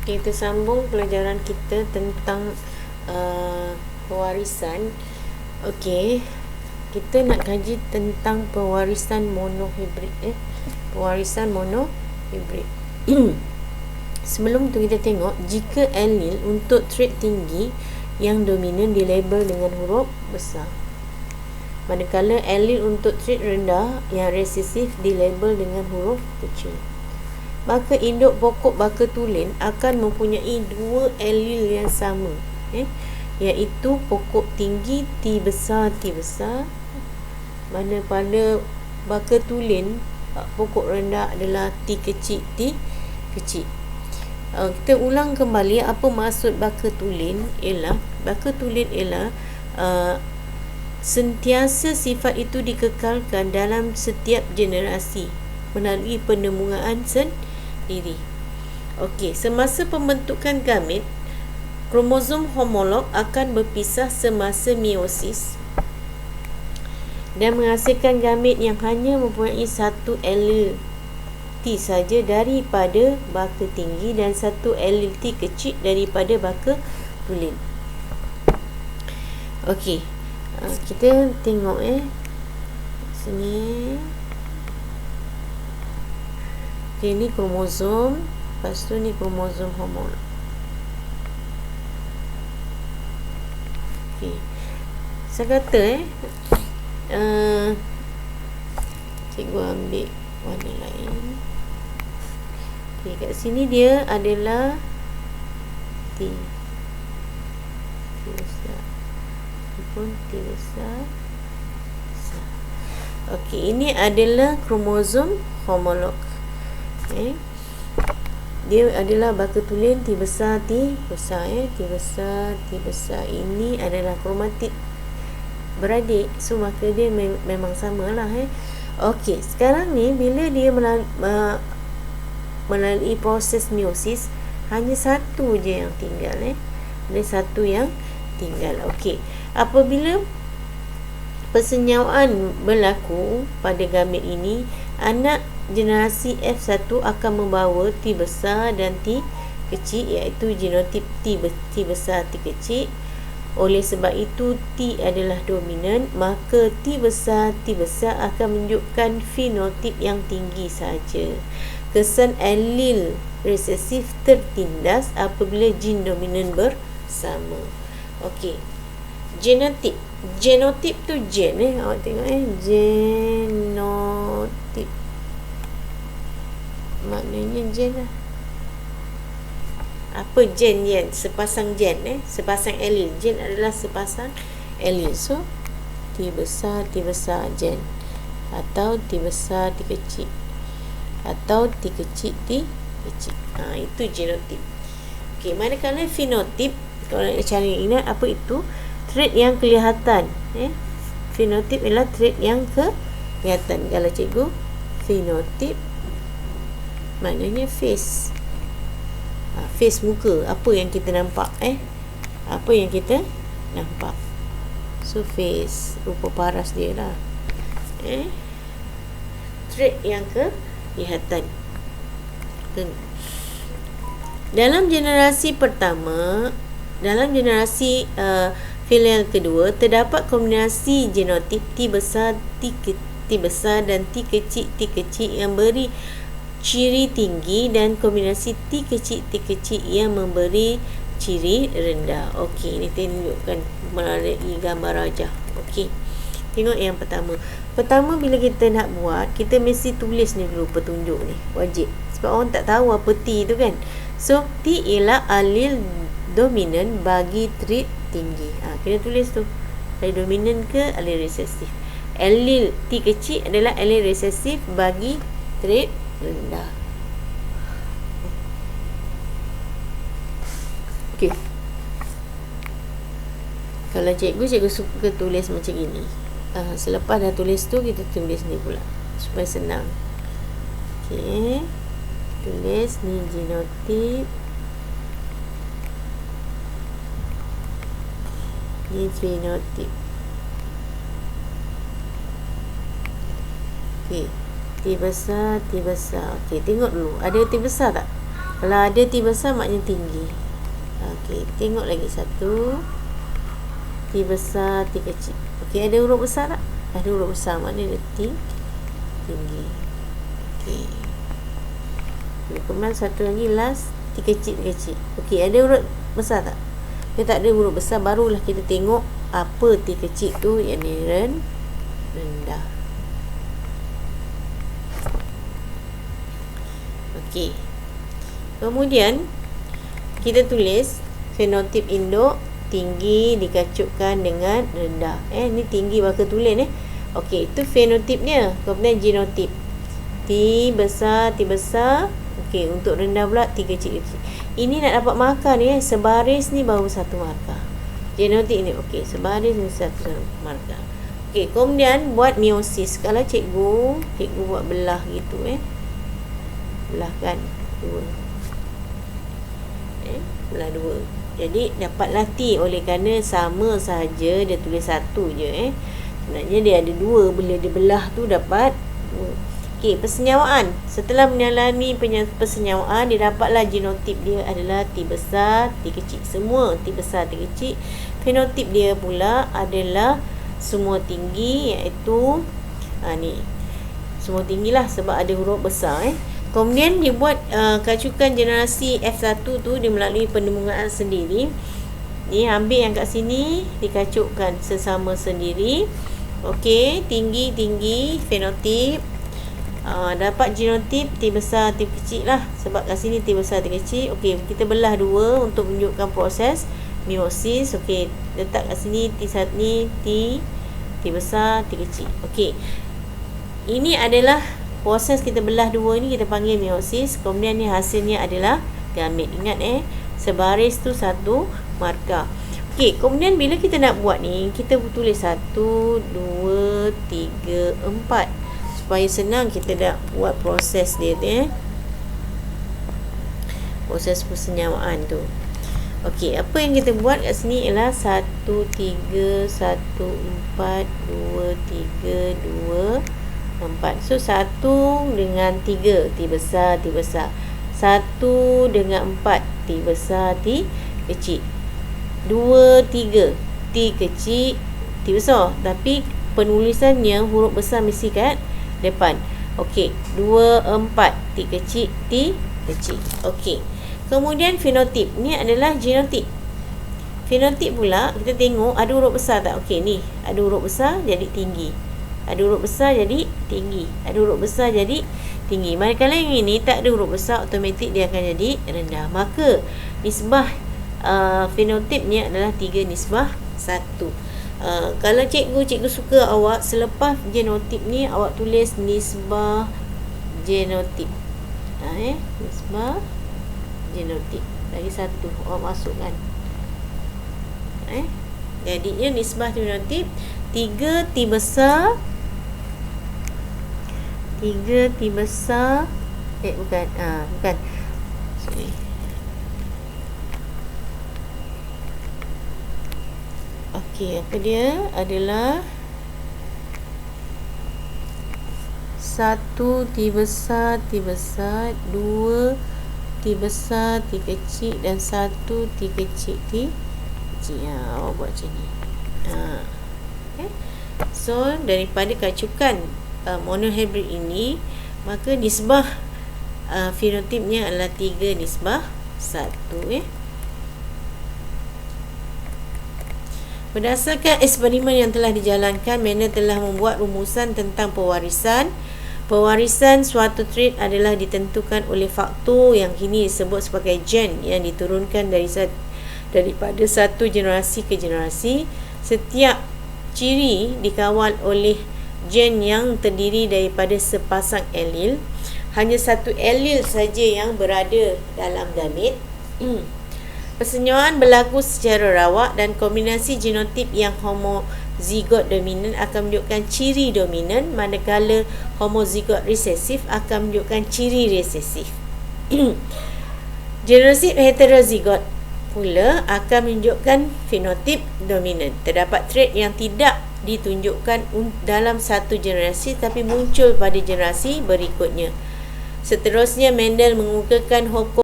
Kita sambung pelajaran kita tentang pewarisan. Okey, kita nak kaji tentang pewarisan monohibrid. Pewarisan monohibrid. Sebelum tu kita tengok, jika allele untuk trait tinggi yang dominan dilabel dengan huruf besar, manakala allele untuk trait rendah yang resesif dilabel dengan huruf kecil, maka induk pokok baka tulen akan mempunyai dua allele yang sama, iaitu pokok tinggi T besar, mana pada baka tulen pokok rendah adalah T kecil, kita ulang kembali apa maksud baka tulen. Baka tulen ialah sentiasa sifat itu dikekalkan dalam setiap generasi melalui penemuan sendiri. Okey, semasa pembentukan gamet, kromosom homolog akan berpisah semasa meiosis dan menghasilkan gamet yang hanya mempunyai satu allele T saja daripada baka tinggi dan satu allele T kecil daripada baka tulen. Okey, kita tengok sini. Okay, ni kromosom, lepas tu ni kromosom homolog. Okay, saya kata cikgu ambil warna lain. Okay, kat sini dia adalah T besar, pun T besar. Okey, ini adalah kromosom homolog. Dia adalah baka tulen T besar, T besar. Ini adalah kromatik beradik, so maka dia memang samalah. Okey, sekarang ni bila dia melalui proses meiosis, hanya satu je yang tinggal. Ada satu yang tinggal. Okey, apabila persenyawaan berlaku pada gamet ini, anak generasi F1 akan membawa T besar dan T kecil, iaitu genotip T besar, T kecil. Oleh sebab itu T adalah dominan, maka T besar akan menunjukkan fenotip yang tinggi saja. Kesan allele resesif tertindas apabila gen dominan bersama. Okey, genotip tu gen, awak tengok genotip maknanya gen lah. Apa gen? Sepasang gen, sepasang allele. Gen adalah sepasang allele. So T besar gen, atau T besar T kecil, atau T kecil T kecil. Itu genotip. Okey, manakala fenotip, kalau nak cari ingat apa itu? Trait yang kelihatan. Fenotip ialah trait yang kelihatan. Kalau cikgu, fenotip maknanya face. Face muka, apa yang kita nampak, apa yang kita nampak. So face, rupa paras dia lah. Trait yang kelihatan. Dalam generasi pertama, dalam generasi filial kedua, terdapat kombinasi genotip T besar dan T kecil yang beri ciri tinggi, dan kombinasi T kecil yang memberi ciri rendah. Okey, ini tunjukkan melalui gambar rajah. Okey, tengok yang pertama. Bila kita nak buat, kita mesti tulis ni dulu petunjuk ni, wajib, sebab orang tak tahu apa T tu kan. So T ialah allele dominan bagi trait tinggi. Kita tulis tu, allele dominan ke allele resesif. Allele T kecil adalah allele resesif bagi trait rendah. Okey, kalau cikgu suka tulis macam ini. Selepas dah tulis tu, kita tulis ni pula supaya senang. Okey, tulis ni genotip, ni fenotip. Okey, T besar. Okey, tengok dulu, ada T besar tak? Kalau ada T besar maknanya tinggi. Okey, tengok lagi satu. T besar, T kecil. Okey, ada huruf besar tak? Ada huruf besar, maknanya T tinggi. Okey. Kemudian satu lagi last, T kecil, T kecil. Okey, ada huruf besar tak? Kita tak ada huruf besar, barulah kita tengok apa T kecil tu yang ni rendah. Okey. Kemudian kita tulis fenotip induk tinggi dikacukkan dengan rendah. Ni tinggi bakal tulis Okey, itu fenotipnya. Kemudian genotip. T besar, T besar. Okey, untuk rendah pula T kecil, kecil. Ini nak dapat markah ni sebaris ni baru satu markah. Genotip ni okey, sebaris ni satu markah. Okey, kemudian buat meiosis. Kalau cikgu buat belah gitu belah kan dua. Belah dua. Jadi dapatlah T, oleh kerana sama saja dia tulis satu je sebenarnya dia ada dua, bila dia belah tu dapat dua. Okey, persenyawaan. Setelah menjalani persenyawaan, dia dapatlah genotip dia adalah T besar, T kecil. Semua T besar, T kecil. Fenotip dia pula adalah semua tinggi, iaitu ni. Semua tinggilah sebab ada huruf besar Kemudian dia buat kacukan generasi F1 tu dia melalui penembungan sendiri. Ni ambil yang kat sini dikacukkan sesama sendiri. Okey, tinggi fenotip. Dapat genotip T besar, T kecil lah. Sebab kat sini T besar, T kecil. Okey, kita belah dua untuk menunjukkan proses meiosis. Okey, letak kat sini T1 ni T besar, T kecil. Okey. Ini adalah proses kita belah dua ni, kita panggil meiosis. Kemudian ni hasilnya adalah gamit. Ingat sebaris tu satu markah. Okey, kemudian bila kita nak buat ni, kita tulis 1, 2, 3, 4 supaya senang kita dah buat proses dia proses persenyawaan tu. Okey, apa yang kita buat kat sini ialah 1, 3, 1, 4, 2, 3, 2, 4. So 1 dengan 3 T besar, T besar. 1 dengan 4 T besar, T kecil. 2, 3 T kecil, T besar. Tapi penulisannya huruf besar mesti kat depan. Okey, 2, 4 T kecil, T kecil. Okey. Kemudian fenotip. Ni adalah genotip. Fenotip pula kita tengok ada huruf besar tak? Okey, ni ada huruf besar jadi tinggi. Ada huruf besar jadi tinggi. Ada huruf besar jadi tinggi. Manakala yang ini tak ada huruf besar, automatik dia akan jadi rendah. Maka nisbah fenotipnya adalah 3 nisbah 1. Kalau cikgu suka awak selepas genotip ni awak tulis nisbah genotip. Nisbah genotip. Lagi satu awak masukkan. Jadinya nisbah genotip 3 T besar, 3 T besar. Bukan. Sorry. Okey, apa dia? Adalah 1 T besar, 2 T besar, T kecil dan 1 T kecil, T kecil. Awak buat macam ni. Okay. So, daripada kacukan monohybrid ini, maka nisbah fenotipnya adalah 3 nisbah 1. Berdasarkan eksperimen yang telah dijalankan, Mendel telah membuat rumusan tentang pewarisan. Pewarisan suatu trait adalah ditentukan oleh faktor yang kini disebut sebagai gen yang diturunkan daripada satu generasi ke generasi. Setiap ciri dikawal oleh gen yang terdiri daripada sepasang allele. Hanya satu allele saja yang berada dalam gamit. Persenyawaan berlaku secara rawak dan kombinasi genotip yang homozigot dominan akan menunjukkan ciri dominan, manakala homozigot resesif akan menunjukkan ciri resesif. Generasi heterozigot pula akan menunjukkan fenotip dominan. Terdapat trait yang tidak ditunjukkan dalam satu generasi tapi muncul pada generasi berikutnya. Seterusnya, Mendel mengemukakan hukum